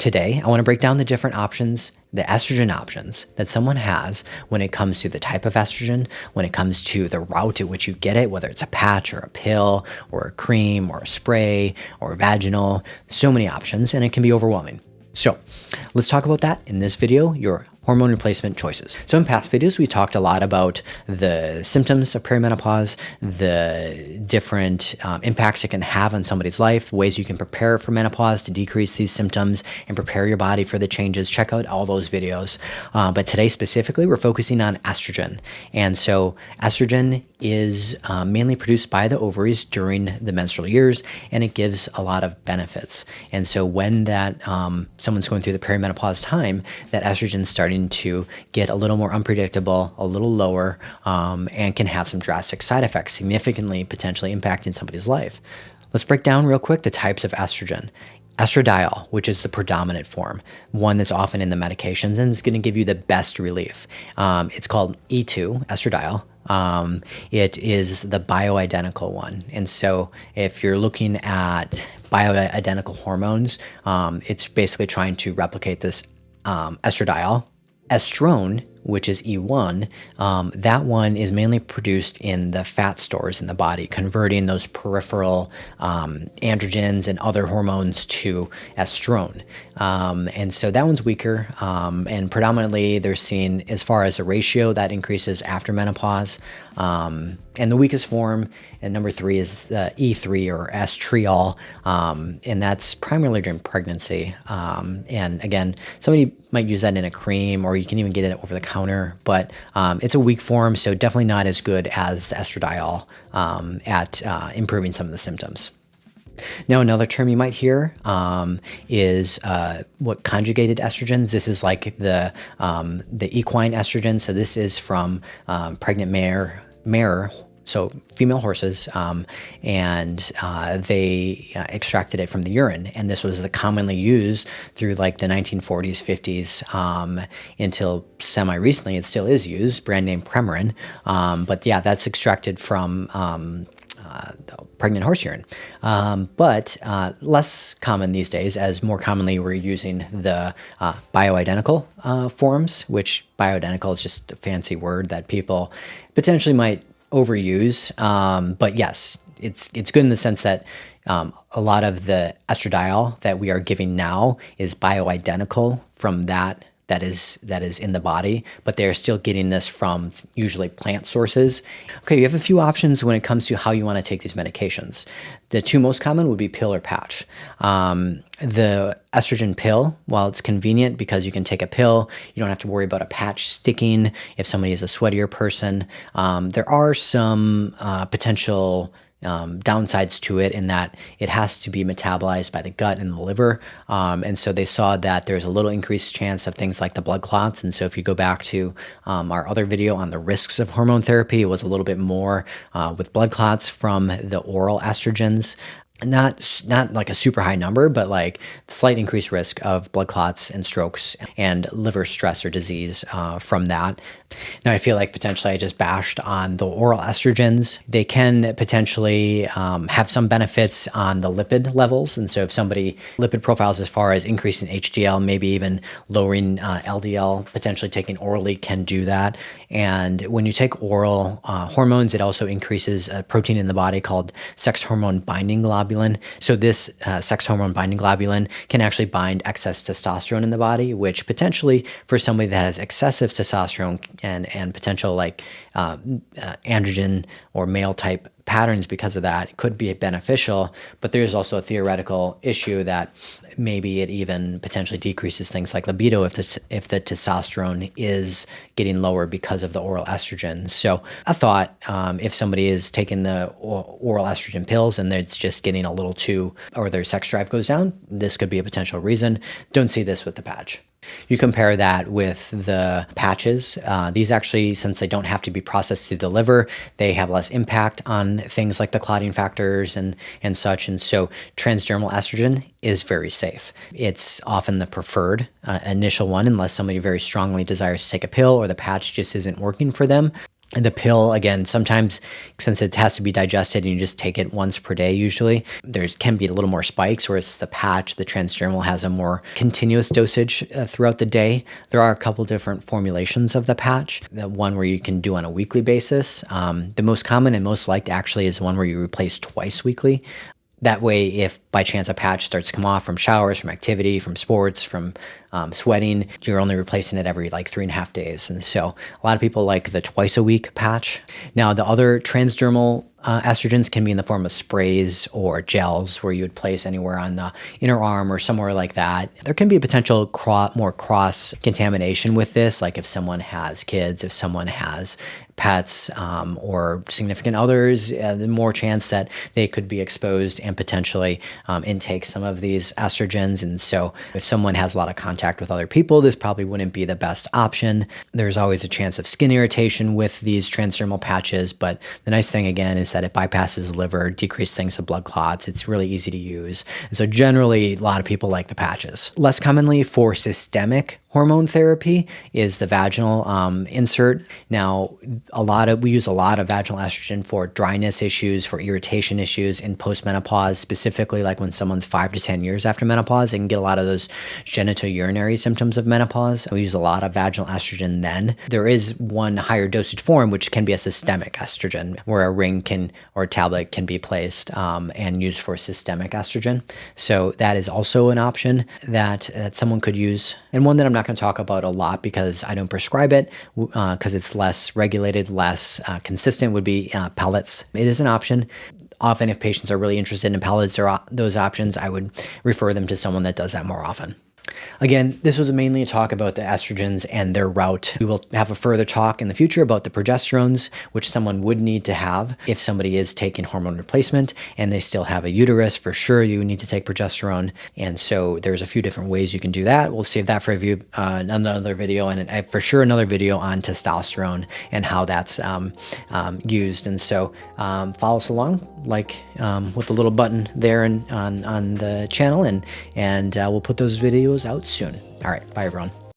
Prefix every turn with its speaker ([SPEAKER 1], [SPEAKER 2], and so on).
[SPEAKER 1] Today, I want to break down the different options, the estrogen options that someone has when it comes to the type of estrogen, when it comes to the route at which you get it, whether it's a patch or a pill or a cream or a spray or vaginal, so many options, and it can be overwhelming. So let's talk about that in this video, your hormone replacement choices. So in past videos, we talked a lot about the symptoms of perimenopause, the different impacts it can have on somebody's life, ways you can prepare for menopause to decrease these symptoms and prepare your body for the changes. Check out all those videos. But today specifically, we're focusing on estrogen. And so estrogen is mainly produced by the ovaries during the menstrual years, and it gives a lot of benefits. And so when that someone's going through the perimenopause time, that estrogen is starting to get a little more unpredictable, a little lower, and can have some drastic side effects, significantly potentially impacting somebody's life. Let's break down real quick the types of estrogen. Estradiol, which is the predominant form, one that's often in the medications and is going to give you the best relief. It's called E2, estradiol. It is the bioidentical one. And so if you're looking at bioidentical hormones, it's basically trying to replicate this estradiol. Estrone, which is E1, that one is mainly produced in the fat stores in the body, converting those peripheral androgens and other hormones to estrone. And so that one's weaker, and predominantly they're seen as far as a ratio that increases after menopause. And the weakest form, and number 3, is E3 or estriol, and that's primarily during pregnancy. And again, somebody might use that in a cream, or you can even get it over the counter, but it's a weak form, so definitely not as good as estradiol at improving some of the symptoms. Now, another term you might hear is what conjugated estrogens. This is like the equine estrogen. So this is from pregnant mare, so female horses, and they extracted it from the urine. And this was commonly used through like the 1940s, 50s, until semi-recently. It still is used, brand name Premarin. But yeah, that's extracted from pregnant horse urine. But less common these days, as more commonly we're using the bioidentical forms, which bioidentical is just a fancy word that people potentially might overuse. But yes, it's good in the sense that a lot of the estradiol that we are giving now is bioidentical from that is in the body, but they're still getting this from usually plant sources. Okay, you have a few options when it comes to how you want to take these medications. The two most common would be pill or patch. The estrogen pill, while it's convenient because you can take a pill, you don't have to worry about a patch sticking if somebody is a sweatier person. There are some potential downsides to it in that it has to be metabolized by the gut and the liver. And so they saw that there's a little increased chance of things like the blood clots. And so if you go back to our other video on the risks of hormone therapy, it was a little bit more with blood clots from the oral estrogens. Not like a super high number, but like slight increased risk of blood clots and strokes and liver stress or disease from that. Now, I feel like potentially I just bashed on the oral estrogens. They can potentially have some benefits on the lipid levels. And so if somebody lipid profiles as far as increasing HDL, maybe even lowering LDL, potentially taking orally can do that. And when you take oral hormones, it also increases a protein in the body called sex hormone binding globulin. So this sex hormone binding globulin can actually bind excess testosterone in the body, which potentially for somebody that has excessive testosterone and potential like androgen or male type patterns because of that, it could be beneficial. But there's also a theoretical issue that maybe it even potentially decreases things like libido if the testosterone is getting lower because of the oral estrogen. So I thought if somebody is taking the oral estrogen pills and it's just getting a little too, or their sex drive goes down, this could be a potential reason. Don't see this with the patch. You compare that with the patches. These actually, since they don't have to be processed through the liver, they have less impact on things like the clotting factors and such. And so transdermal estrogen is very safe. It's often the preferred initial one, unless somebody very strongly desires to take a pill or the patch just isn't working for them. The pill, again, sometimes since it has to be digested and you just take it once per day usually, there can be a little more spikes, whereas the patch, the transdermal, has a more continuous dosage throughout the day. There are a couple different formulations of the patch. The one where you can do on a weekly basis. The most common and most liked actually is one where you replace twice weekly. That way, if by chance a patch starts to come off from showers, from activity, from sports, from sweating, you're only replacing it every like 3.5 days. And so a lot of people like the twice a week patch. Now, the other transdermal estrogens can be in the form of sprays or gels where you would place anywhere on the inner arm or somewhere like that. There can be a potential more cross contamination with this, like if someone has kids, if someone has pets or significant others, the more chance that they could be exposed and potentially intake some of these estrogens. And so if someone has a lot of contact with other people, this probably wouldn't be the best option. There's always a chance of skin irritation with these transdermal patches, but the nice thing again is that it bypasses the liver, decreases things of blood clots. It's really easy to use. And so generally, a lot of people like the patches. Less commonly for systemic hormone therapy is the vaginal insert. Now, we use a lot of vaginal estrogen for dryness issues, for irritation issues in postmenopause, specifically like when someone's 5 to 10 years after menopause, they can get a lot of those genitourinary symptoms of menopause. We use a lot of vaginal estrogen then. There is one higher dosage form, which can be a systemic estrogen, where a ring or a tablet can be placed and used for systemic estrogen. So that is also an option that someone could use, and one that I'm not going to talk about a lot because I don't prescribe it because it's less regulated, less consistent, would be pellets. It is an option. Often if patients are really interested in pellets or those options, I would refer them to someone that does that more often. Again, this was mainly a talk about the estrogens and their route. We will have a further talk in the future about the progesterones, which someone would need to have if somebody is taking hormone replacement and they still have a uterus. For sure, you need to take progesterone. And so there's a few different ways you can do that. We'll save that for another video, and for sure another video on testosterone and how that's used. And so follow us along, with the little button there on the channel, and we'll put those videos out soon. All right, bye everyone.